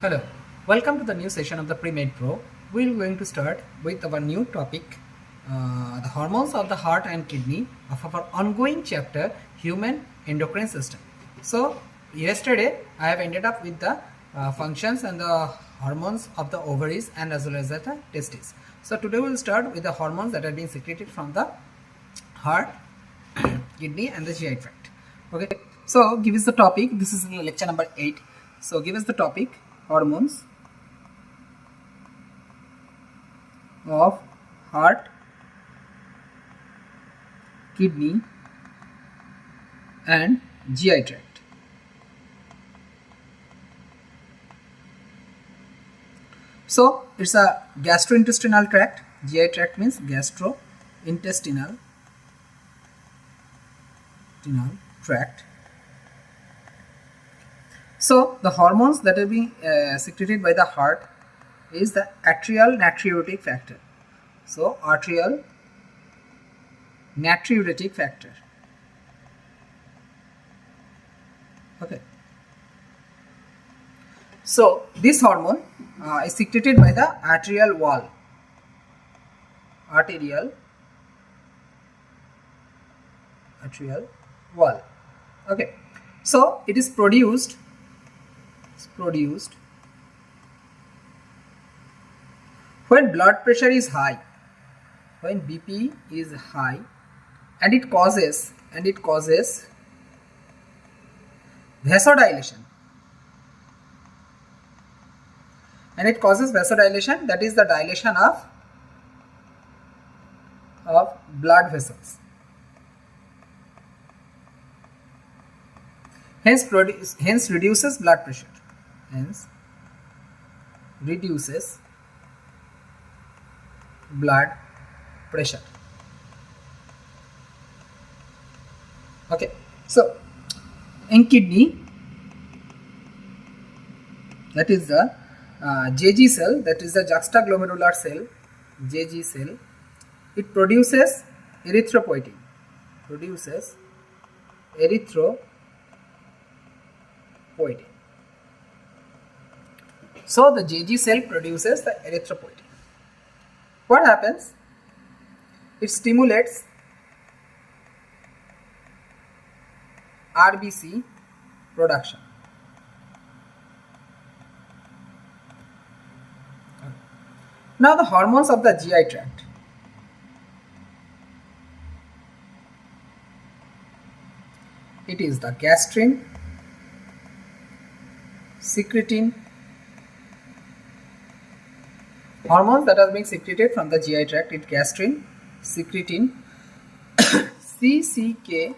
Hello, welcome to the new session of the Pre-Med Pro. We're going to start with our new topic, the hormones of the heart and kidney of our ongoing chapter, Human Endocrine System. So, yesterday I have ended up with the functions and the hormones of the ovaries and as well as the testes. So, today we'll start with the hormones that are being secreted from the heart, kidney and the GI tract. Okay, so give us the topic. This is lecture number 8. So, give us the topic. Hormones of heart, kidney and GI tract. So it's a gastrointestinal tract. GI tract means gastrointestinal tract. So the hormones that are being secreted by the heart is the atrial natriuretic factor. So arterial natriuretic factor. Okay. So this hormone is secreted by the arterial wall. Arterial wall. Okay. So it is produced when blood pressure is high, when BP is high, and it causes vasodilation, that is the dilation of blood vessels. Hence reduces blood pressure. Hence reduces blood pressure. Okay, so in kidney, that is the JG cell, that is the juxtaglomerular cell, JG cell, it produces erythropoietin. So the JG cell produces the erythropoietin. What happens? It stimulates RBC production. Now the hormones of the GI tract. It is the gastrin, secretin. Hormones that are being secreted from the GI tract, it gastrin, secretin, CCKPZ,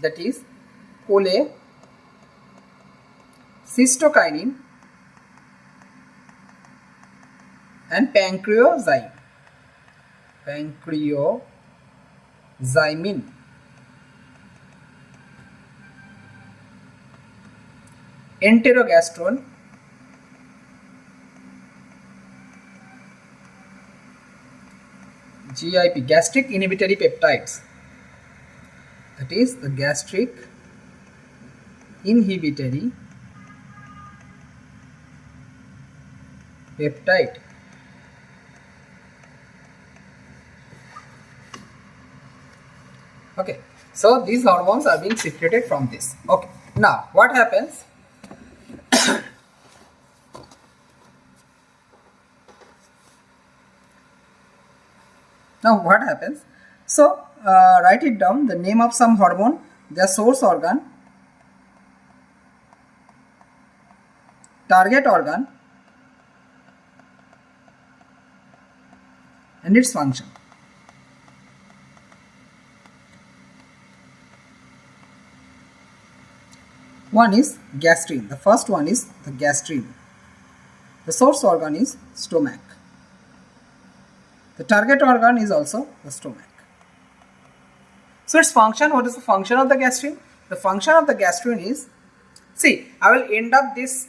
that is cholecystokinin and pancreozymin. Enterogastrone, GIP, gastric inhibitory peptides, that is the gastric inhibitory peptide. Okay, so these hormones are being secreted from this. Okay, now what happens? Now what happens? So write it down, the name of some hormone, their source organ, target organ and its function. One is gastrin. The first one is the gastrin. The source organ is stomach. The target organ is also the stomach. So its function, what is the function of the gastrin? The function of the gastrin is, see, I will end up this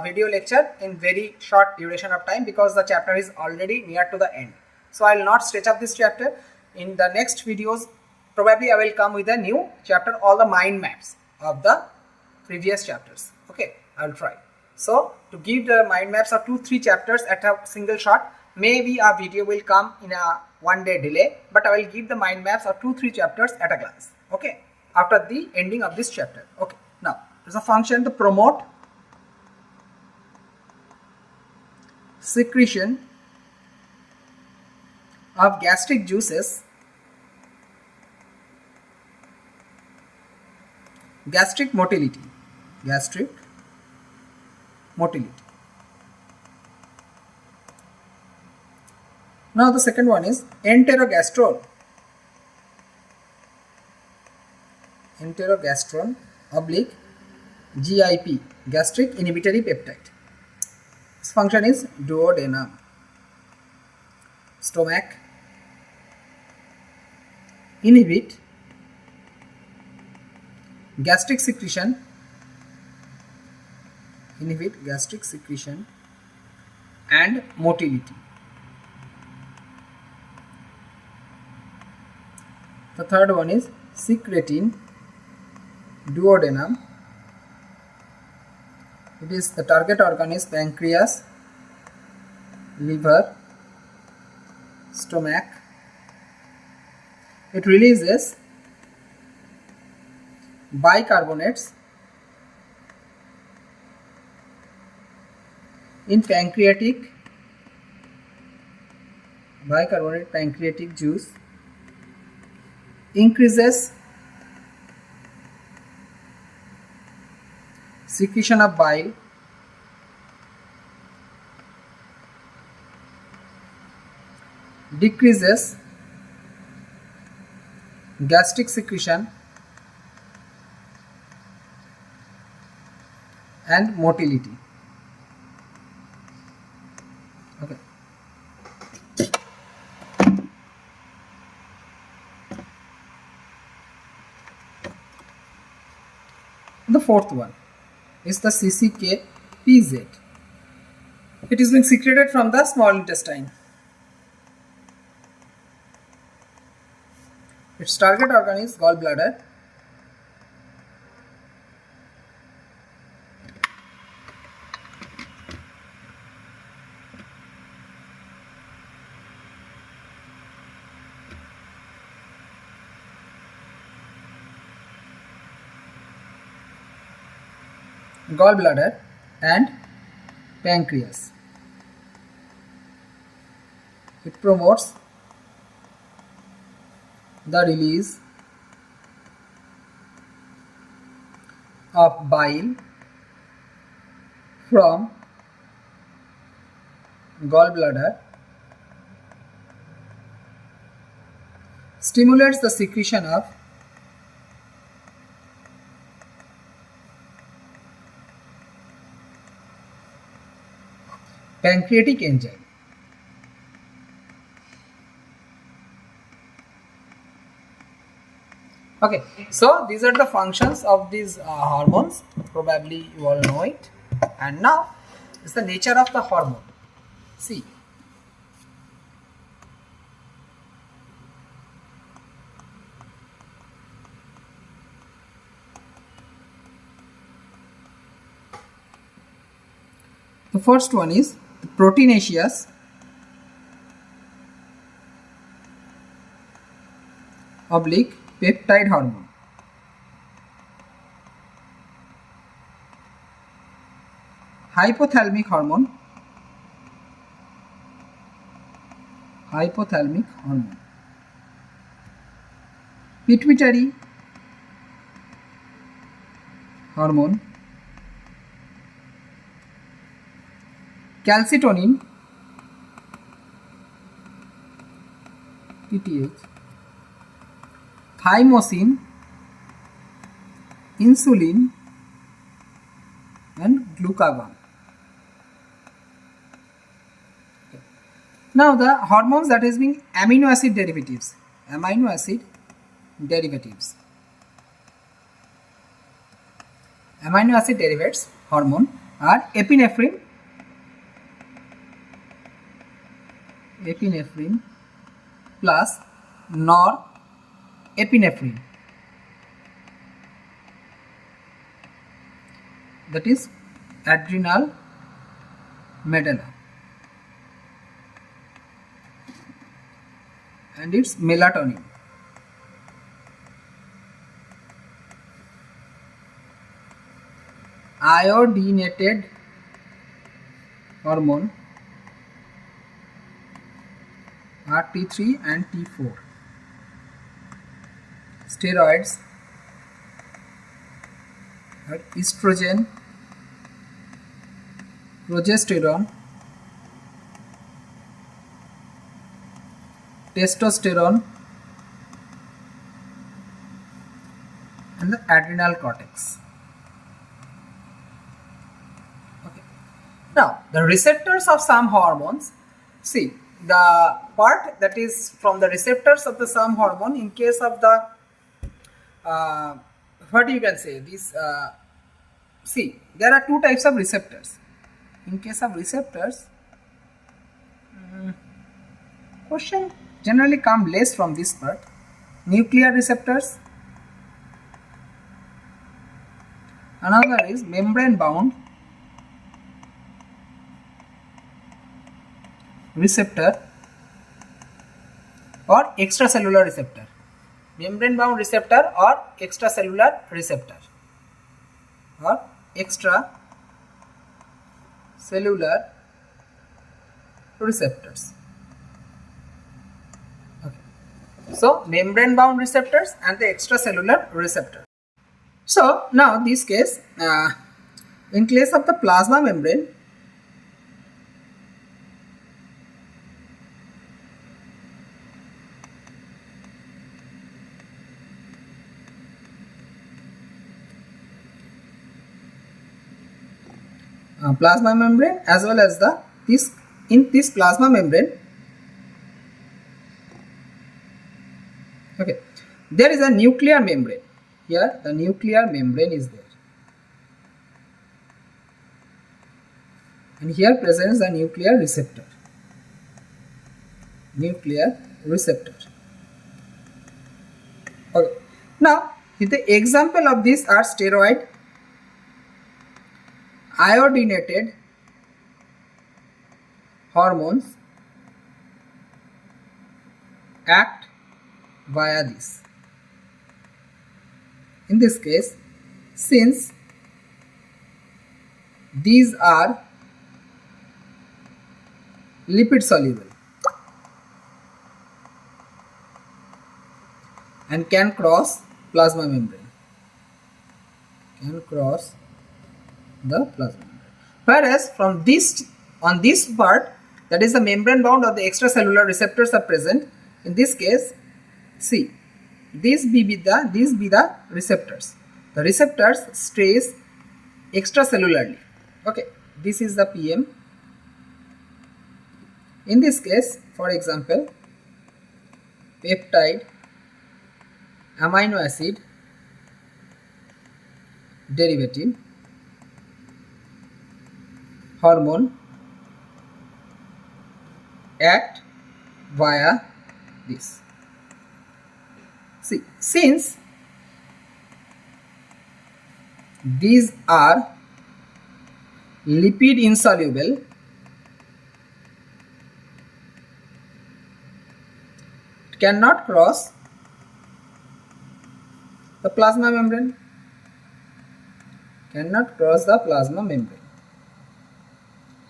video lecture in very short duration of time because the chapter is already near to the end. So I will not stretch up this chapter. In the next videos, probably I will come with a new chapter, all the mind maps of the previous chapters. Okay, I will try. So to give the mind maps of 2-3 chapters at a single shot, maybe a video will come in a 1 day delay, but I will give the mind maps of 2-3 chapters at a glance. Okay, after the ending of this chapter. Okay, now there's a function to promote secretion of gastric juices, gastric motility. Now the second one is enterogastrone oblique GIP, gastric inhibitory peptide. This function is duodenum, stomach, inhibit gastric secretion, and motility. The third one is secretin duodenum. It is the target organ is pancreas, liver, stomach. It releases bicarbonates in pancreatic juice, increases secretion of bile, decreases gastric secretion and motility. Okay. The fourth one is the CCK-PZ. It is being secreted from the small intestine. Its target organ is gallbladder. And pancreas. It promotes the release of bile from gallbladder, stimulates the secretion of pancreatic enzyme. Okay, so these are the functions of these hormones. Probably you all know it. And now is the nature of the hormone. See, the first one is proteinaceous oblique peptide hormone. Hypothalamic hormone. Pituitary hormone. Calcitonin, PTH, thymosin, insulin, and glucagon. Now the hormones that is being amino acid derivatives. Amino acid derivatives hormone are epinephrine plus norepinephrine, that is adrenal medulla, and it's melatonin. Iodinated hormone are T3 and T4. Steroids are estrogen, progesterone, testosterone, and the adrenal cortex. Okay. Now, the receptors of some hormones. See, the part that is from the receptors of the some hormone, in case of the what you can say this, see, there are two types of receptors. In case of receptors, question generally come less from this part. Nuclear receptors, another is membrane bound receptor or extracellular receptor. Membrane bound receptor or extracellular receptor or extracellular receptors. Okay. So membrane bound receptors and the extracellular receptor. So now this case, in case of the plasma membrane, plasma membrane as well as the in this plasma membrane, okay, there is a nuclear membrane. Here the nuclear membrane is there, and here presents a nuclear receptor. Okay. Now the example of this are steroid, iodinated hormones act via this. In this case, since these are lipid soluble and can cross plasma membrane, whereas from this, on this part, that is the membrane bound or the extracellular receptors are present. In this case, see, these be the receptors. The receptors stays extracellularly. Okay, this is the PM. In this case, for example, peptide, amino acid derivative, hormone act via this. See, since these are lipid insoluble, it cannot cross the plasma membrane,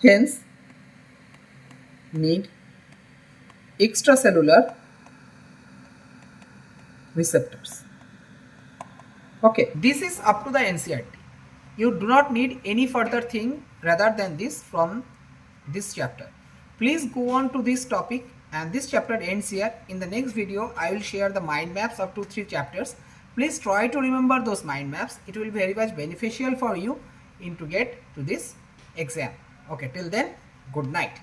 hence need extracellular receptors. Okay, this is up to the NCERT. You do not need any further thing rather than this from this chapter. Please go on to this topic, and this chapter ends here. In the next video, I will share the mind maps of 2-3 chapters. Please try to remember those mind maps. It will be very much beneficial for you to get to this exam. Okay, till then, good night.